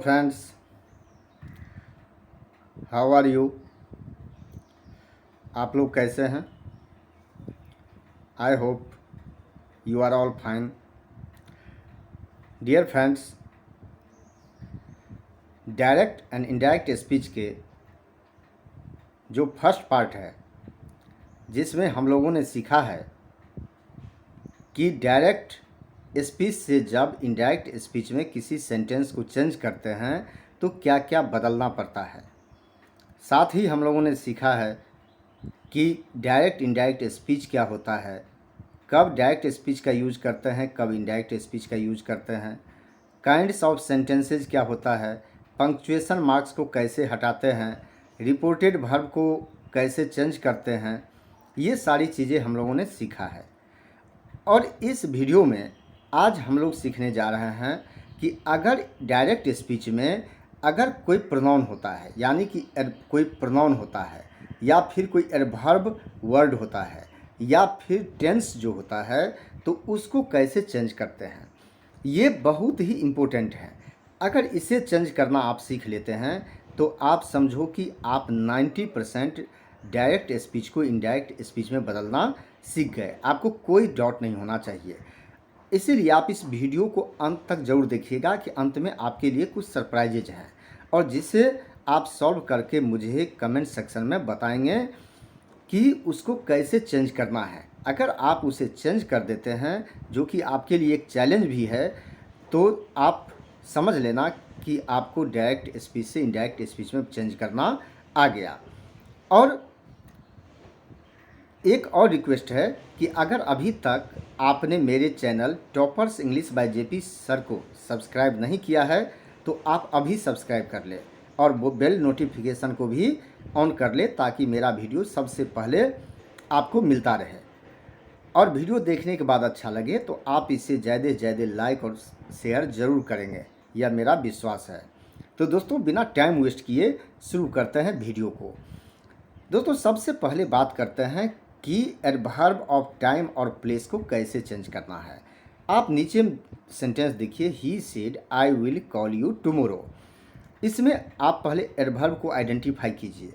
Friends, how are you. आप लोग कैसे हैं? I hope you are all fine. Dear friends, direct and indirect speech के जो फर्स्ट पार्ट है, जिसमें हम लोगों ने सीखा है कि डायरेक्ट स्पीच से जब इनडायरेक्ट स्पीच में किसी सेंटेंस को चेंज करते हैं तो क्या क्या बदलना पड़ता है। साथ ही हम लोगों ने सीखा है कि डायरेक्ट इनडायरेक्ट स्पीच क्या होता है, कब डायरेक्ट स्पीच का यूज करते हैं, कब इनडायरेक्ट स्पीच का यूज करते हैं, काइंड्स ऑफ सेंटेंसेज क्या होता है, पंक्चुएशन मार्क्स को कैसे हटाते हैं, रिपोर्टेड वर्ब को कैसे चेंज करते हैं। ये सारी चीज़ें हम लोगों ने सीखा है। और इस वीडियो में आज हम लोग सीखने जा रहे हैं कि अगर डायरेक्ट स्पीच में अगर कोई प्रोनाउन होता है, यानी कि कोई प्रोनाउन होता है या फिर कोई एडवर्ब वर्ड होता है या फिर टेंस जो होता है, तो उसको कैसे चेंज करते हैं। ये बहुत ही इम्पोर्टेंट है। अगर इसे चेंज करना आप सीख लेते हैं तो आप समझो कि आप 90% डायरेक्ट स्पीच को इनडायरेक्ट स्पीच में बदलना सीख गए। आपको कोई डाउट नहीं होना चाहिए। इसीलिए आप इस वीडियो को अंत तक ज़रूर देखिएगा कि अंत में आपके लिए कुछ सरप्राइजेज हैं और जिसे आप सॉल्व करके मुझे कमेंट सेक्शन में बताएंगे कि उसको कैसे चेंज करना है। अगर आप उसे चेंज कर देते हैं, जो कि आपके लिए एक चैलेंज भी है, तो आप समझ लेना कि आपको डायरेक्ट स्पीच से इनडायरेक्ट स्पीच में चेंज करना आ गया। और एक और रिक्वेस्ट है कि अगर अभी तक आपने मेरे channel toppers English by JP sir को सब्सक्राइब नहीं किया है तो आप अभी सब्सक्राइब कर ले और वो बेल नोटिफिकेशन को भी ऑन कर ले, ताकि मेरा वीडियो सबसे पहले आपको मिलता रहे। और वीडियो देखने के बाद अच्छा लगे तो आप इसे ज़्यादा से ज़्यादा लाइक और शेयर ज़रूर करेंगे, यह मेरा विश्वास है। तो दोस्तों, बिना टाइम वेस्ट किए शुरू करते हैं वीडियो को। दोस्तों, सबसे पहले बात करते हैं कि एडवर्ब ऑफ टाइम और प्लेस को कैसे चेंज करना है। आप नीचे सेंटेंस देखिए, he said I will call you tomorrow. इसमें आप पहले एडवर्ब को आइडेंटिफाई कीजिए।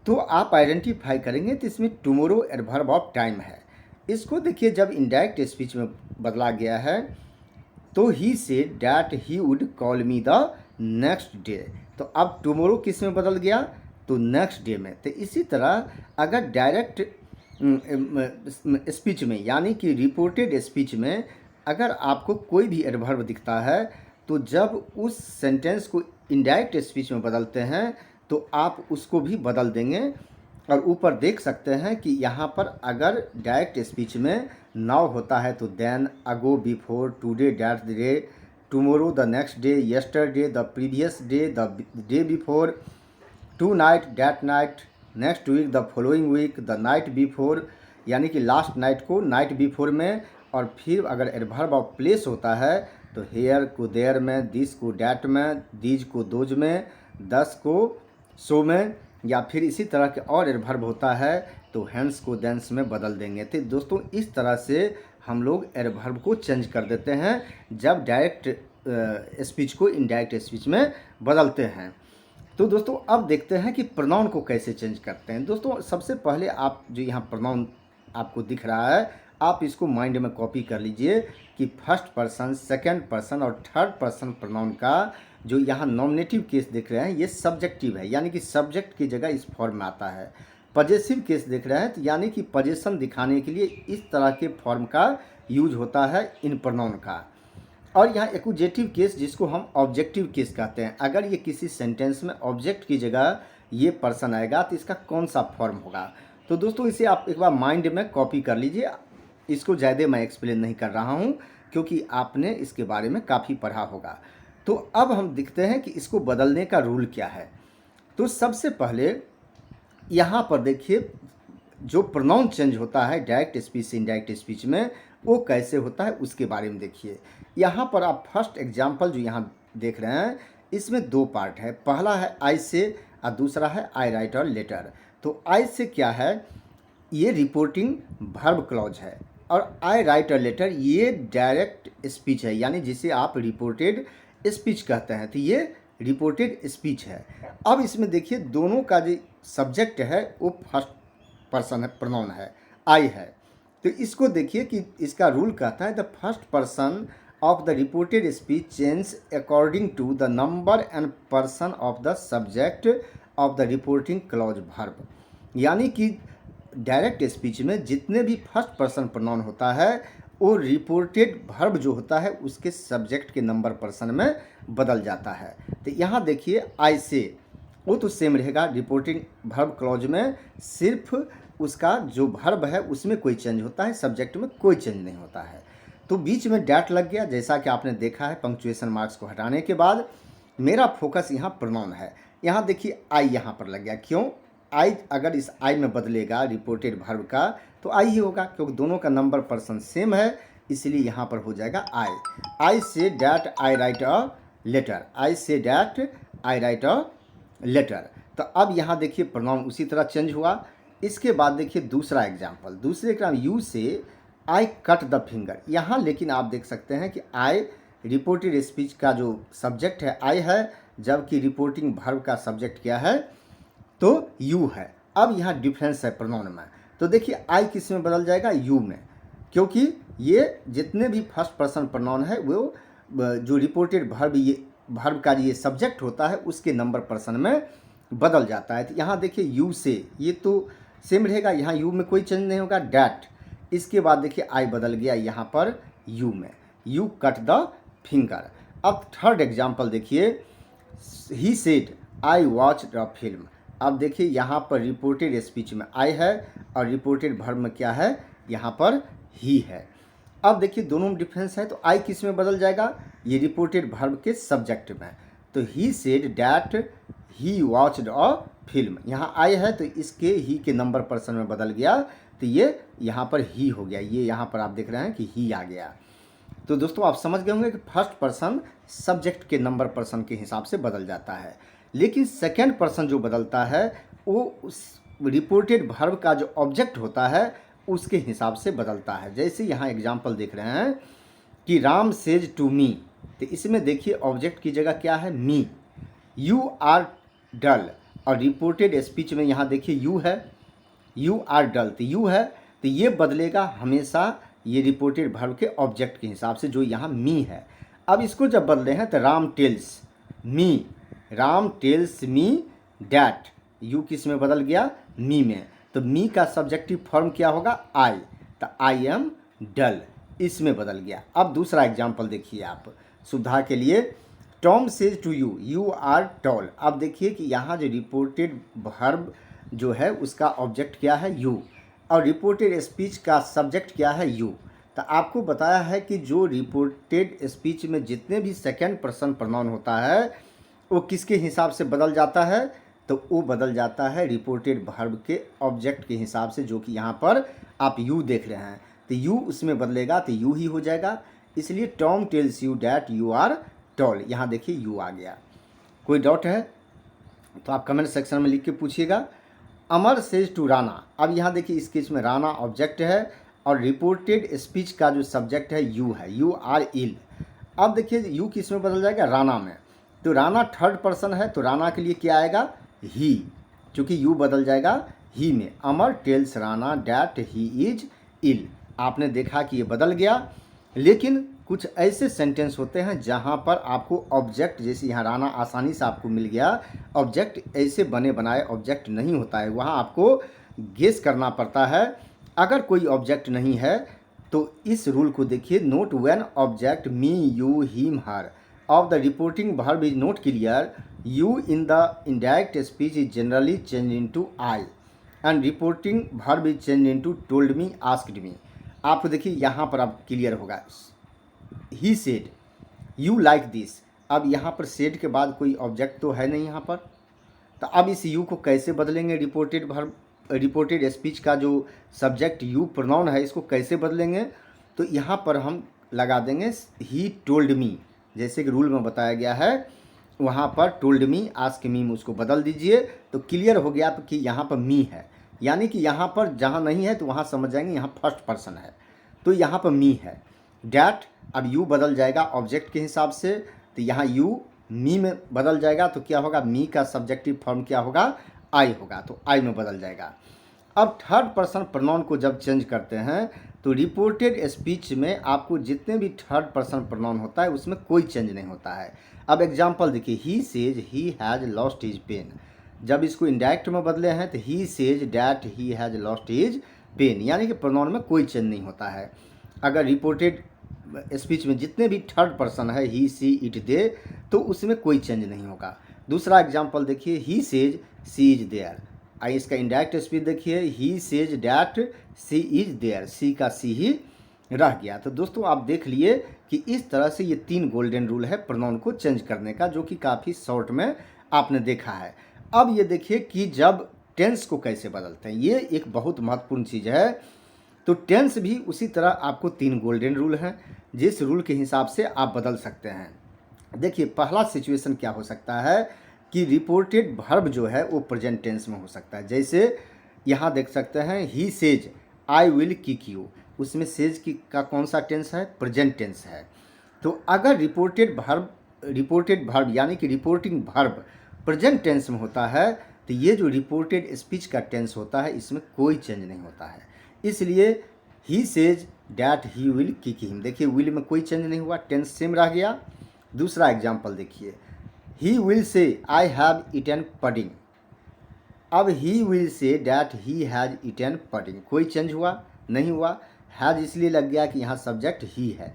तो आप आइडेंटिफाई करेंगे तो इसमें टुमारो एडवर्ब ऑफ टाइम है। इसको देखिए, जब इनडायरेक्ट स्पीच में बदला गया है तो ही said that he would call me the next day. तो अब टुमारो किस में बदल गया? तो नेक्स्ट डे में। तो इसी तरह अगर डायरेक्ट स्पीच में, यानी कि रिपोर्टेड स्पीच में, अगर आपको कोई भी एडवर्ब दिखता है तो जब उस सेंटेंस को इनडायरेक्ट स्पीच में बदलते हैं तो आप उसको भी बदल देंगे। और ऊपर देख सकते हैं कि यहाँ पर अगर डायरेक्ट स्पीच में नाउ होता है तो then, ago, before, today, that day, tomorrow, the next day, yesterday, the previous day, the day before, tonight, that night, next week, the following week, the night before, यानी कि last night को night before में। और फिर अगर adverb of place होता है तो हेयर को देयर में, दिस को डैट में, दीज को दोज में, दस को सो में, या फिर इसी तरह के और एडवर्ब होता है तो हैंस को देंस में बदल देंगे। तो दोस्तों, इस तरह से हम लोग एडवर्ब को चेंज कर देते हैं जब डायरेक्ट स्पीच को इनडायरेक्ट स्पीच में बदलते हैं। तो दोस्तों, अब देखते हैं कि प्रोनाउन को कैसे चेंज करते हैं। दोस्तों, सबसे पहले आप जो यहाँ प्रोनाउन आपको दिख रहा है, आप इसको माइंड में कॉपी कर लीजिए कि फर्स्ट पर्सन, सेकंड पर्सन और थर्ड पर्सन प्रोनाउन का जो यहाँ नॉमिनेटिव केस देख रहे हैं ये सब्जेक्टिव है, यानी कि सब्जेक्ट की जगह इस फॉर्म में आता है। पजेसिव केस देख रहे हैं तो यानी कि पजेशन दिखाने के लिए इस तरह के फॉर्म का यूज होता है इन प्रोनाउन का। और यहाँ एक्यूजेटिव केस, जिसको हम ऑब्जेक्टिव केस कहते हैं, अगर ये किसी सेंटेंस में ऑब्जेक्ट की जगह ये पर्सन आएगा तो इसका कौन सा फॉर्म होगा। तो दोस्तों, इसे आप एक बार माइंड में कॉपी कर लीजिए। इसको ज़्यादा मैं एक्सप्लेन नहीं कर रहा हूँ क्योंकि आपने इसके बारे में काफ़ी पढ़ा होगा। तो अब हम देखते हैं कि इसको बदलने का रूल क्या है। तो सबसे पहले यहाँ पर देखिए, जो प्रोनाउन चेंज होता है डायरेक्ट स्पीच से इनडायरेक्ट स्पीच में, वो कैसे होता है उसके बारे में देखिए। यहाँ पर आप फर्स्ट एग्जाम्पल जो यहाँ देख रहे हैं, इसमें दो पार्ट है। पहला है आई से और दूसरा है आई राइट अ लेटर। तो आई से क्या है? ये रिपोर्टिंग वर्ब क्लॉज है। और आई राइट अ लेटर ये डायरेक्ट स्पीच है, यानी जिसे आप रिपोर्टेड स्पीच कहते हैं। तो ये रिपोर्टेड स्पीच है। अब इसमें देखिए दोनों का जो सब्जेक्ट है वो फर्स्ट पर्सन है, प्रोनाउन है, आई है। तो इसको देखिए कि इसका रूल कहता है the first person of the reported speech change according to the number and person of the subject of the reporting clause verb. यानी कि डायरेक्ट स्पीच में जितने भी फर्स्ट पर्सन प्रोनाउन होता है वो रिपोर्टेड वर्ब जो होता है उसके सब्जेक्ट के नंबर पर्सन में बदल जाता है। तो यहाँ देखिए आई से वो तो सेम रहेगा रिपोर्टिंग वर्ब क्लॉज में, सिर्फ उसका जो वर्ब है उसमें कोई चेंज होता है, सब्जेक्ट में कोई चेंज नहीं होता है। तो बीच में डैट लग गया, जैसा कि आपने देखा है पंक्चुएशन मार्क्स को हटाने के बाद। मेरा फोकस यहाँ प्रोनाउन है। यहाँ देखिए आई यहाँ पर लग गया, क्यों? आई अगर इस आई में बदलेगा रिपोर्टेड वर्ब का तो आई ही होगा, क्योंकि दोनों का नंबर पर्सन सेम है, इसलिए यहाँ पर हो जाएगा I. I say that I write a letter, I say that I write a letter. तो अब यहाँ देखिए प्रोनाउन उसी तरह चेंज हुआ। इसके बाद देखिए दूसरा एग्जाम्पल, दूसरे एग्जाम यू से आई कट द फिंगर। यहाँ लेकिन आप देख सकते हैं कि आई रिपोर्टेड स्पीच का जो सब्जेक्ट है आई है, जबकि रिपोर्टिंग वर्ब का सब्जेक्ट क्या है तो यू है। अब यहाँ डिफरेंस है प्रोनाउन में। तो देखिए आई किस में बदल जाएगा? यू में, क्योंकि ये जितने भी फर्स्ट पर्सन प्रोनाउन है वो जो रिपोर्टेड वर्ब ये वर्ब का ये सब्जेक्ट होता है उसके नंबर पर्सन में बदल जाता है। तो यहाँ देखिए यू से ये तो सेम रहेगा, यहाँ यू में कोई चेंज नहीं होगा, डैट। इसके बाद देखिए आई बदल गया यहाँ पर यू में, यू कट द फिंगर। अब थर्ड एग्जाम्पल देखिए, he said I watch the film. अब देखिए यहाँ पर रिपोर्टेड स्पीच में आई है और रिपोर्टेड वर्ब में क्या है, यहाँ पर ही है। अब देखिए दोनों में डिफरेंस है, तो आई किस में बदल जाएगा? ये रिपोर्टेड वर्ब के सब्जेक्ट में। तो ही said that he watched a film, यहाँ आई है तो इसके ही के नंबर पर्सन में बदल गया, तो ये यहाँ पर ही हो गया। ये यहाँ पर आप देख रहे हैं कि ही आ गया। तो दोस्तों आप समझ गए होंगे कि फर्स्ट पर्सन सब्जेक्ट के नंबर पर्सन के हिसाब से बदल जाता है, लेकिन सेकेंड पर्सन जो बदलता है वो उस रिपोर्टेड वर्ब का जो ऑब्जेक्ट होता है उसके हिसाब से बदलता है। जैसे यहाँ एग्जाम्पल देख रहे हैं कि राम सेज टू मी, तो इसमें देखिए ऑब्जेक्ट की जगह क्या है? मी। यू आर डल, और रिपोर्टेड स्पीच में यहाँ देखिए यू है, यू आर डल, तो यू है, तो ये बदलेगा हमेशा ये रिपोर्टेड वर्ब के ऑब्जेक्ट के हिसाब से जो यहाँ मी है। अब इसको जब बदले हैं तो Ram tells me, Ram tells me that, you किस में बदल गया? मी में। तो मी का सब्जेक्टिव फॉर्म क्या होगा? आई, तो आई एम डल, इसमें बदल गया। अब दूसरा एग्जाम्पल देखिए आप सुविधा के लिए, Tom says to you you are tall. अब देखिए कि यहाँ जो रिपोर्टेड वर्ब जो है उसका ऑब्जेक्ट क्या है? यू, और रिपोर्टेड स्पीच का सब्जेक्ट क्या है? यू। तो आपको बताया है कि जो रिपोर्टेड स्पीच में जितने भी सेकेंड पर्सन प्रोनाउन होता है वो किसके हिसाब से बदल जाता है? तो वो बदल जाता है रिपोर्टेड वर्ब के ऑब्जेक्ट के हिसाब से, जो कि यहाँ पर आप यू देख रहे हैं। तो यू उसमें बदलेगा तो यू ही हो जाएगा, इसलिए Tom tells you that you are tall, यहाँ देखिए यू आ गया। कोई डाउट है तो आप कमेंट सेक्शन में लिख के पूछिएगा। अमर सेज टू राना, अब यहाँ देखिए इस केस में राना ऑब्जेक्ट है और रिपोर्टेड स्पीच का जो सब्जेक्ट है यू है, यू आर इल। अब देखिए यू किस में बदल जाएगा? राना में। तो राना थर्ड पर्सन है तो राना के लिए क्या आएगा? ही, क्योंकि यू बदल जाएगा ही में। Amar tells Rana that he is ill, आपने देखा कि ये बदल गया। लेकिन कुछ ऐसे सेंटेंस होते हैं जहाँ पर आपको ऑब्जेक्ट, जैसे यहाँ राना आसानी से आपको मिल गया, ऑब्जेक्ट ऐसे बने बनाए ऑब्जेक्ट नहीं होता है, वहाँ आपको गेस करना पड़ता है। अगर कोई ऑब्जेक्ट नहीं है तो इस रूल को देखिए, note when object me you him her of the reporting verb is not clear, you in the indirect speech is generally changed into I and reporting verb is changed into told me, asked me। आपको देखिए यहाँ पर अब clear होगा। he said you like this, अब यहाँ पर said के बाद कोई ऑब्जेक्ट तो है नहीं यहाँ पर, तो अब इस you को कैसे बदलेंगे? रिपोर्टेड वर्ब, रिपोर्टेड स्पीच का जो सब्जेक्ट यू प्रोनाउन है इसको कैसे बदलेंगे? तो यहाँ पर हम लगा देंगे he told me, जैसे कि रूल में बताया गया है वहाँ पर टोल्ड मी आस्क मी में उसको बदल दीजिए, तो क्लियर हो गया कि यहाँ पर मी है। यानी कि यहाँ पर जहाँ नहीं है तो वहाँ समझ जाएंगे यहाँ फर्स्ट पर्सन है, तो यहाँ पर मी है। डैट, अब यू बदल जाएगा ऑब्जेक्ट के हिसाब से, तो यहाँ यू मी में बदल जाएगा तो क्या होगा, मी का सब्जेक्टिव फॉर्म क्या होगा, आई होगा, तो आई में बदल जाएगा। अब थर्ड पर्सन प्रोनाउन को जब चेंज करते हैं तो रिपोर्टेड स्पीच में आपको जितने भी थर्ड पर्सन प्रोनाउन होता है उसमें कोई चेंज नहीं होता है। अब एग्जांपल देखिए, he says he has lost his pen, जब इसको इंडायरेक्ट में बदले हैं तो he says that he has lost his pen, यानी कि प्रोनाउन में कोई चेंज नहीं होता है। अगर रिपोर्टेड स्पीच में जितने भी थर्ड पर्सन है, ही सी इट दे, तो उसमें कोई चेंज नहीं होगा। दूसरा एग्जांपल देखिए, he says she is there, आई इसका इंडायरेक्ट स्पीच देखिए, he says that she is there, she का सी ही रह गया। तो दोस्तों आप देख लिए कि इस तरह से ये 3 गोल्डन रूल है प्रोनाउन को चेंज करने का, जो कि काफ़ी शॉर्ट में आपने देखा है। अब ये देखिए कि जब टेंस को कैसे बदलते हैं, ये एक बहुत महत्वपूर्ण चीज़ है। तो टेंस भी उसी तरह आपको 3 गोल्डन रूल हैं, जिस रूल के हिसाब से आप बदल सकते हैं। देखिए पहला सिचुएशन क्या हो सकता है कि रिपोर्टेड वर्ब जो है वो प्रेजेंट टेंस में हो सकता है। जैसे यहाँ देख सकते हैं, he says I will kick you, उसमें सेज की का कौन सा टेंस है, प्रेजेंट टेंस है। तो अगर रिपोर्टेड वर्ब यानी कि रिपोर्टिंग वर्ब प्रेजेंट टेंस में होता है तो ये जो रिपोर्टेड स्पीच का टेंस होता है इसमें कोई चेंज नहीं होता है। इसलिए ही says that he will kick him, देखिए विल में कोई चेंज नहीं हुआ, टेंस सेम रह गया। दूसरा एग्जाम्पल देखिए, ही विल से आई हैव ईटन पडिंग, अब he will say that he has eaten pudding, कोई चेंज हुआ नहीं हुआ। हैज़ इसलिए लग गया कि यहाँ सब्जेक्ट ही है,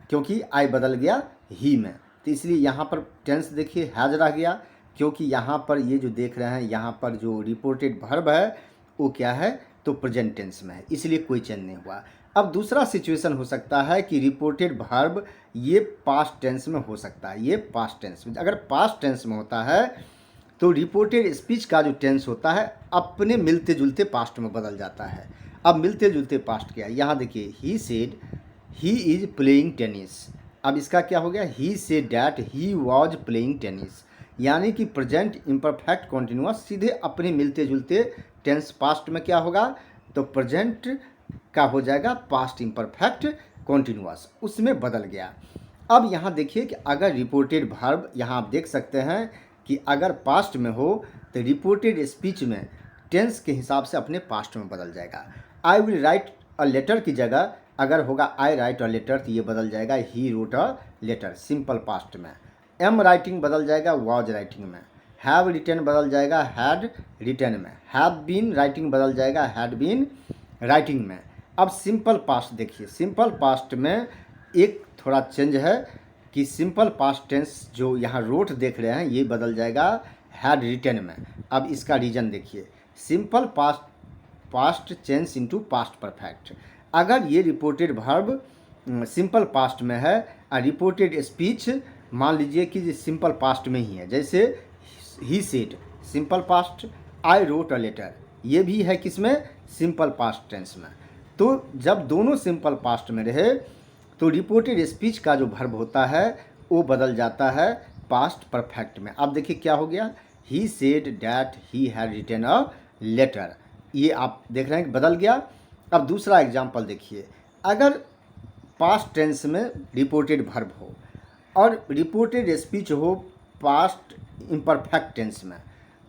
क्योंकि आई बदल गया ही में, तो इसलिए यहाँ पर टेंस देखिए हैज़ रह गया, क्योंकि यहाँ पर ये जो देख रहे हैं यहाँ पर जो रिपोर्टेड वर्ब है वो क्या है, तो प्रेजेंट टेंस में है, इसलिए कोई चेंज नहीं हुआ। अब दूसरा सिचुएशन हो सकता है कि रिपोर्टेड वर्ब ये पास्ट टेंस में हो सकता है, ये पास्ट टेंस में, अगर पास्ट टेंस में होता है तो रिपोर्टेड स्पीच का जो टेंस होता है अपने मिलते जुलते पास्ट में बदल जाता है। अब मिलते जुलते पास्ट क्या है, यहाँ देखिए, he said he is playing tennis, अब इसका क्या हो गया, he said that he was playing tennis, यानी कि प्रेजेंट इम्परफेक्ट कॉन्टिन्यूअस सीधे अपने मिलते जुलते टेंस पास्ट में क्या होगा, तो प्रेजेंट का हो जाएगा पास्ट इम्परफेक्ट कॉन्टिन्यूअस, उसमें बदल गया। अब यहाँ देखिए कि अगर रिपोर्टेड वर्ब, यहाँ आप देख सकते हैं कि अगर पास्ट में हो तो रिपोर्टेड स्पीच में टेंस के हिसाब से अपने पास्ट में बदल जाएगा। I will write a letter की जगह अगर होगा आई राइट अ लेटर तो ये बदल जाएगा he wrote a letter, simple past में। एम राइटिंग बदल जाएगा वॉज राइटिंग में, हैव रिटन बदल जाएगा हैड रिटन में, हैव बीन राइटिंग बदल जाएगा हैड बीन राइटिंग में। अब सिंपल पास्ट देखिए, सिंपल पास्ट में एक थोड़ा चेंज है कि सिंपल पास्ट टेंस जो यहाँ रोट देख रहे हैं ये बदल जाएगा हैड रिटन में। अब इसका रीजन देखिए, simple past change into past perfect, अगर ये रिपोर्टेड वर्ब सिंपल पास्ट में है और रिपोर्टेड स्पीच मान लीजिए कि सिंपल पास्ट में ही है, जैसे he said simple past, I wrote a letter ये भी है किसमें, सिंपल पास्ट टेंस में। तो जब दोनों सिंपल पास्ट में रहे तो रिपोर्टेड स्पीच का जो वर्ब होता है वो बदल जाता है पास्ट परफेक्ट में। अब देखिए क्या हो गया, he said that he had written a letter, ये आप देख रहे हैं कि बदल गया। अब दूसरा एग्जांपल देखिए, अगर पास्ट टेंस में रिपोर्टेड वर्ब हो और रिपोर्टेड स्पीच हो पास्ट इम्परफेक्ट टेंस में,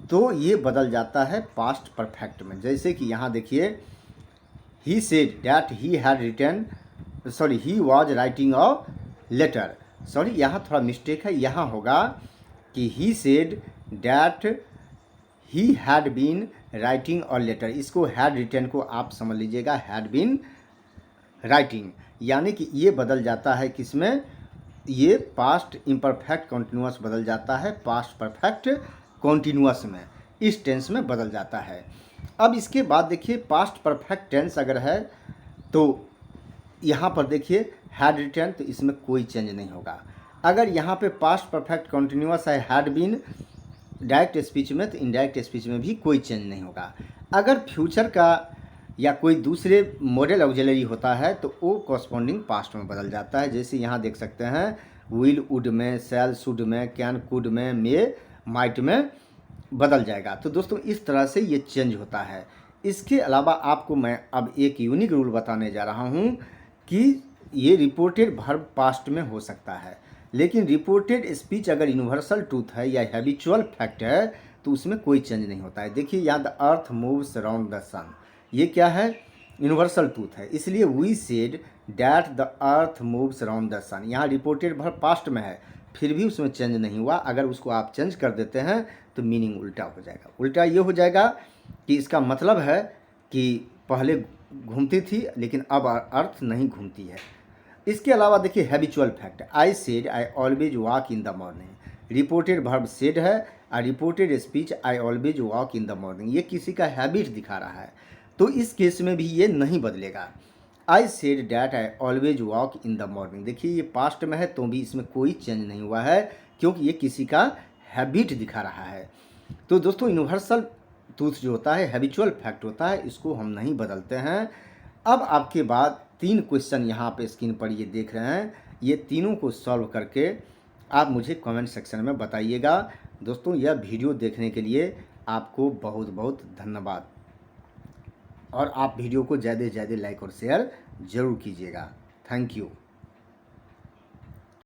तो ये बदल जाता है पास्ट परफेक्ट में। जैसे कि यहाँ देखिए, he said that he had written he was writing a letter, यहाँ थोड़ा मिस्टेक है, यहाँ होगा कि he said that he had been writing a letter, इसको हैड रिटन को आप समझ लीजिएगा हैड बीन राइटिंग, यानी कि ये बदल जाता है किसमें, ये पास्ट इम्परफेक्ट कॉन्टिन्यूअस बदल जाता है पास्ट परफेक्ट कॉन्टिन्यूअस में, इस टेंस में बदल जाता है। अब इसके बाद देखिए पास्ट परफेक्ट टेंस अगर है तो यहाँ पर देखिए हैड रिटन, तो इसमें कोई चेंज नहीं होगा। अगर यहाँ पे पास्ट परफेक्ट कॉन्टिन्यूअस है हैड बीन डायरेक्ट स्पीच में, तो इनडायरेक्ट स्पीच में भी कोई चेंज नहीं होगा। अगर फ्यूचर का या कोई दूसरे मॉडल ऑक्सिलरी होता है तो वो कॉरस्पॉन्डिंग पास्ट में बदल जाता है, जैसे यहाँ देख सकते हैं विल वुड में, शैल शुड में, कैन कुड में, मे माइट में बदल जाएगा। तो दोस्तों इस तरह से ये चेंज होता है। इसके अलावा आपको मैं अब एक यूनिक रूल बताने जा रहा हूँ कि ये रिपोर्टेड वर्ब पास्ट में हो सकता है लेकिन रिपोर्टेड स्पीच अगर यूनिवर्सल ट्रूथ है या हैबिचुअल फैक्ट है तो उसमें कोई चेंज नहीं होता है। देखिए यहाँ the earth moves around the sun, ये क्या है? यूनिवर्सल ट्रूथ है। इसलिए we said that the earth moves around the sun. यहाँ रिपोर्टेड भर पास्ट में है, फिर भी उसमें चेंज नहीं हुआ। अगर उसको आप चेंज कर देते हैं तो मीनिंग उल्टा हो जाएगा। उल्टा ये हो जाएगा कि इसका मतलब है कि पहले घूमती थी लेकिन अब अर्थ नहीं घूमती है। इसके अलावा देखिए habitual fact, I said I always walk in the morning. Reported verb said है और reported speech I always walk in the morning, ये किसी का हैबिट दिखा रहा है, तो इस केस में भी ये नहीं बदलेगा। I said that I always walk in the morning, देखिए ये पास्ट में है तो भी इसमें कोई चेंज नहीं हुआ है क्योंकि ये किसी का हैबिट दिखा रहा है। तो दोस्तों यूनिवर्सल ट्रूथ जो होता है, हैबिचुअल फैक्ट होता है, इसको हम नहीं बदलते हैं। अब आपके बाद 3 क्वेश्चन यहाँ पे स्क्रीन पर ये देख रहे हैं, ये तीनों को सॉल्व करके आप मुझे कमेंट सेक्शन में बताइएगा। दोस्तों यह वीडियो देखने के लिए आपको बहुत बहुत धन्यवाद, और आप वीडियो को ज़्यादा से ज़्यादा लाइक और शेयर ज़रूर कीजिएगा। Thank you.